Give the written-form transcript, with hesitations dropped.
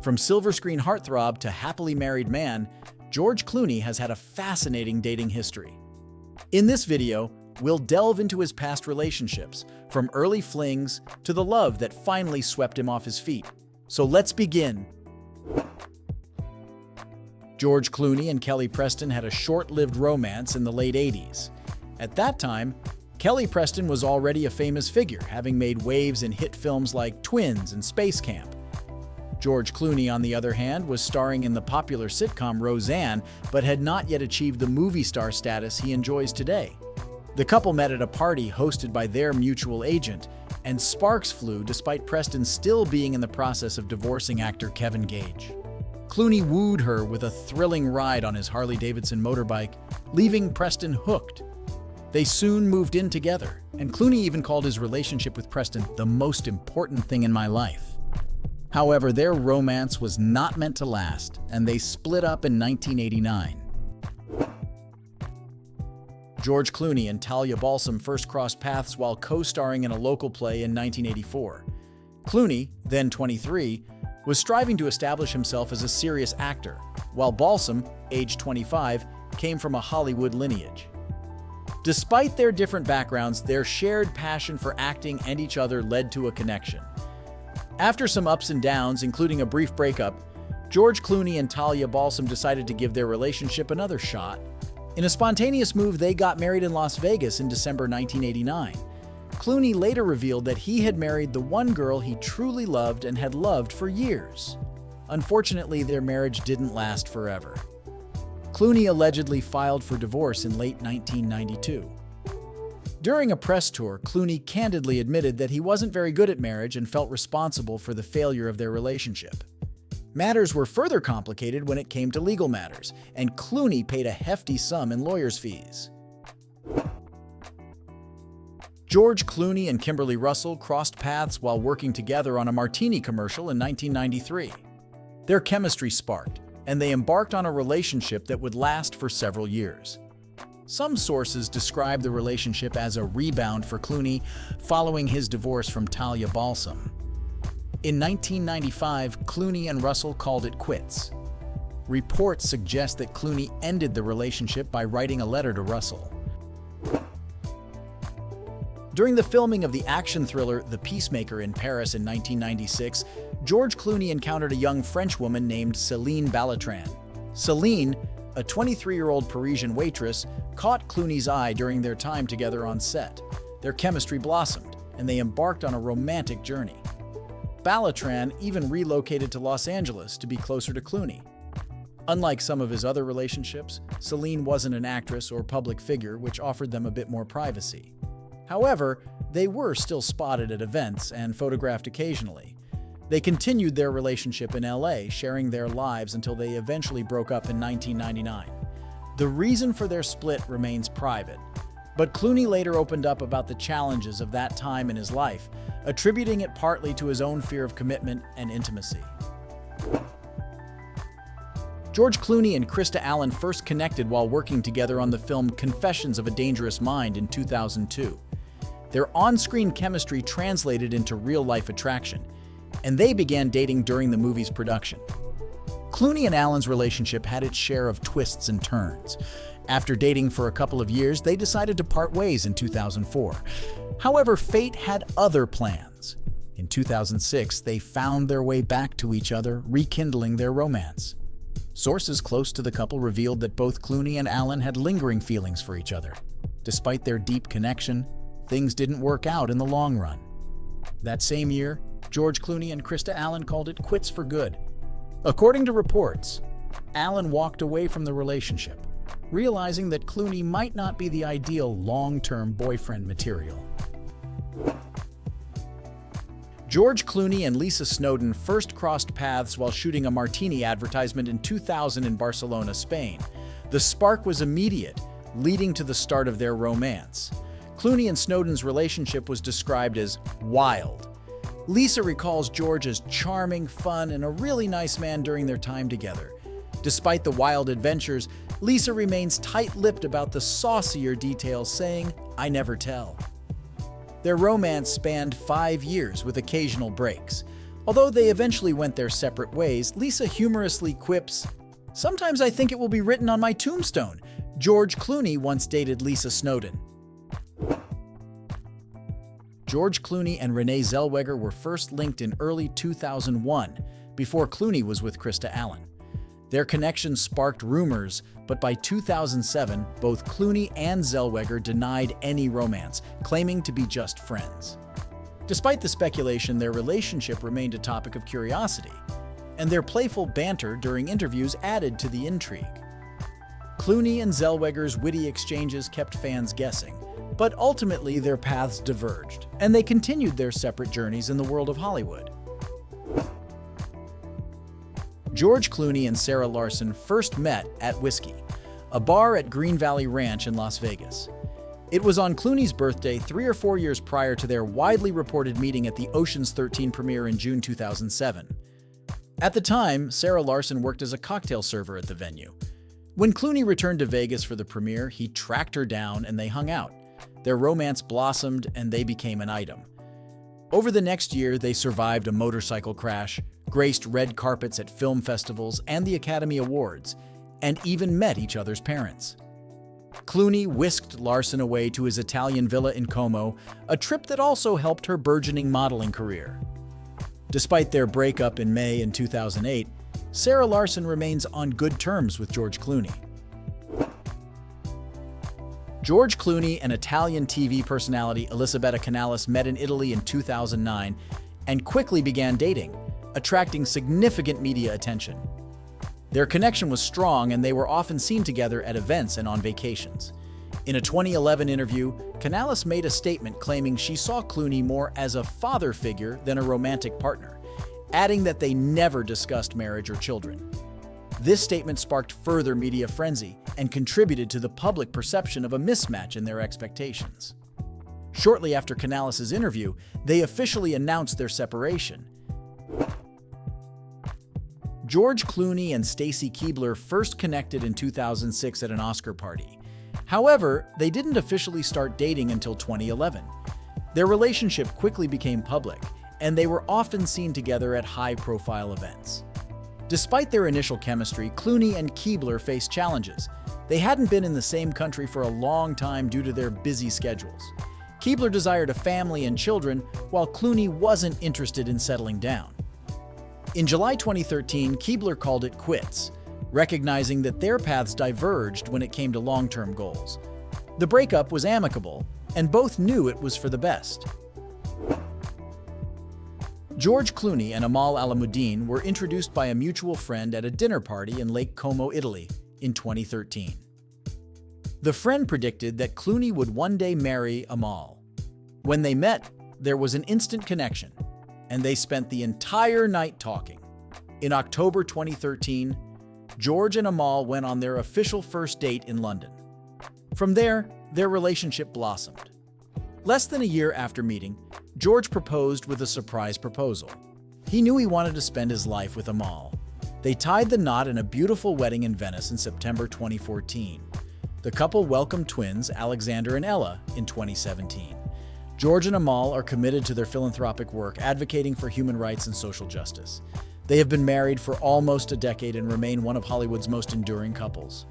From silver screen heartthrob to happily married man, George Clooney has had a fascinating dating history. In this video, we'll delve into his past relationships, from early flings to the love that finally swept him off his feet. So let's begin. George Clooney and Kelly Preston had a short-lived romance in the late 80s. At that time, Kelly Preston was already a famous figure, having made waves in hit films like Twins and Space Camp. George Clooney, on the other hand, was starring in the popular sitcom Roseanne, but had not yet achieved the movie star status he enjoys today. The couple met at a party hosted by their mutual agent, and sparks flew despite Preston still being in the process of divorcing actor Kevin Gage. Clooney wooed her with a thrilling ride on his Harley-Davidson motorbike, leaving Preston hooked. They soon moved in together, and Clooney even called his relationship with Preston the most important thing in my life. However, their romance was not meant to last, and they split up in 1989. George Clooney and Talia Balsam first crossed paths while co-starring in a local play in 1984. Clooney, then 23, was striving to establish himself as a serious actor, while Balsam, aged 25, came from a Hollywood lineage. Despite their different backgrounds, their shared passion for acting and each other led to a connection. After some ups and downs, including a brief breakup, George Clooney and Talia Balsam decided to give their relationship another shot. In a spontaneous move, they got married in Las Vegas in December 1989. Clooney later revealed that he had married the one girl he truly loved and had loved for years. Unfortunately, their marriage didn't last forever. Clooney allegedly filed for divorce in late 1992. During a press tour, Clooney candidly admitted that he wasn't very good at marriage and felt responsible for the failure of their relationship. Matters were further complicated when it came to legal matters, and Clooney paid a hefty sum in lawyers' fees. George Clooney and Kimberly Russell crossed paths while working together on a Martini commercial in 1993. Their chemistry sparked, and they embarked on a relationship that would last for several years. Some sources describe the relationship as a rebound for Clooney following his divorce from Talia Balsam. In 1995, Clooney and Russell called it quits. Reports suggest that Clooney ended the relationship by writing a letter to Russell. During the filming of the action thriller The Peacemaker in Paris in 1996, George Clooney encountered a young French woman named Céline Balatran. Céline, a 23-year-old Parisian waitress, caught Clooney's eye during their time together on set. Their chemistry blossomed, and they embarked on a romantic journey. Balatran even relocated to Los Angeles to be closer to Clooney. Unlike some of his other relationships, Céline wasn't an actress or public figure, which offered them a bit more privacy. However, they were still spotted at events and photographed occasionally. They continued their relationship in LA, sharing their lives until they eventually broke up in 1999. The reason for their split remains private, but Clooney later opened up about the challenges of that time in his life, attributing it partly to his own fear of commitment and intimacy. George Clooney and Krista Allen first connected while working together on the film Confessions of a Dangerous Mind in 2002. Their on-screen chemistry translated into real-life attraction, and they began dating during the movie's production. Clooney and Allen's relationship had its share of twists and turns. After dating for a couple of years, they decided to part ways in 2004. However, fate had other plans. In 2006, they found their way back to each other, rekindling their romance. Sources close to the couple revealed that both Clooney and Allen had lingering feelings for each other. Despite their deep connection, things didn't work out in the long run. That same year, George Clooney and Krista Allen called it quits for good. According to reports, Allen walked away from the relationship, realizing that Clooney might not be the ideal long-term boyfriend material. George Clooney and Lisa Snowdon first crossed paths while shooting a Martini advertisement in 2000 in Barcelona, Spain. The spark was immediate, leading to the start of their romance. Clooney and Snowdon's relationship was described as wild. Lisa recalls George as charming, fun, and a really nice man during their time together. Despite the wild adventures, Lisa remains tight-lipped about the saucier details, saying, "I never tell." Their romance spanned 5 years with occasional breaks. Although they eventually went their separate ways, Lisa humorously quips, "Sometimes I think it will be written on my tombstone. George Clooney once dated Lisa Snowdon." George Clooney and Renee Zellweger were first linked in early 2001, before Clooney was with Krista Allen. Their connection sparked rumors, but by 2007, both Clooney and Zellweger denied any romance, claiming to be just friends. Despite the speculation, their relationship remained a topic of curiosity, and their playful banter during interviews added to the intrigue. Clooney and Zellweger's witty exchanges kept fans guessing, but ultimately their paths diverged, and they continued their separate journeys in the world of Hollywood. George Clooney and Sarah Larson first met at Whiskey, a bar at Green Valley Ranch in Las Vegas. It was on Clooney's birthday 3 or 4 years prior to their widely reported meeting at the Ocean's 13 premiere in June 2007. At the time, Sarah Larson worked as a cocktail server at the venue. When Clooney returned to Vegas for the premiere, he tracked her down and they hung out. Their romance blossomed and they became an item. Over the next year, they survived a motorcycle crash, graced red carpets at film festivals and the Academy Awards, and even met each other's parents. Clooney whisked Larson away to his Italian villa in Como, a trip that also helped her burgeoning modeling career. Despite their breakup in May in 2008, Sarah Larson remains on good terms with George Clooney. George Clooney and Italian TV personality Elisabetta Canalis met in Italy in 2009 and quickly began dating, attracting significant media attention. Their connection was strong and they were often seen together at events and on vacations. In a 2011 interview, Canalis made a statement claiming she saw Clooney more as a father figure than a romantic partner, adding that they never discussed marriage or children. This statement sparked further media frenzy and contributed to the public perception of a mismatch in their expectations. Shortly after Canalis' interview, they officially announced their separation. George Clooney and Stacy Keibler first connected in 2006 at an Oscar party. However, they didn't officially start dating until 2011. Their relationship quickly became public, and they were often seen together at high-profile events. Despite their initial chemistry, Clooney and Keibler faced challenges. They hadn't been in the same country for a long time due to their busy schedules. Keibler desired a family and children, while Clooney wasn't interested in settling down. In July 2013, Keibler called it quits, recognizing that their paths diverged when it came to long-term goals. The breakup was amicable, and both knew it was for the best. George Clooney and Amal Alamuddin were introduced by a mutual friend at a dinner party in Lake Como, Italy, in 2013. The friend predicted that Clooney would one day marry Amal. When they met, there was an instant connection, and they spent the entire night talking. In October 2013, George and Amal went on their official first date in London. From there, their relationship blossomed. Less than a year after meeting, George proposed with a surprise proposal. He knew he wanted to spend his life with Amal. They tied the knot in a beautiful wedding in Venice in September 2014. The couple welcomed twins Alexander and Ella in 2017. George and Amal are committed to their philanthropic work, advocating for human rights and social justice. They have been married for almost a decade and remain one of Hollywood's most enduring couples.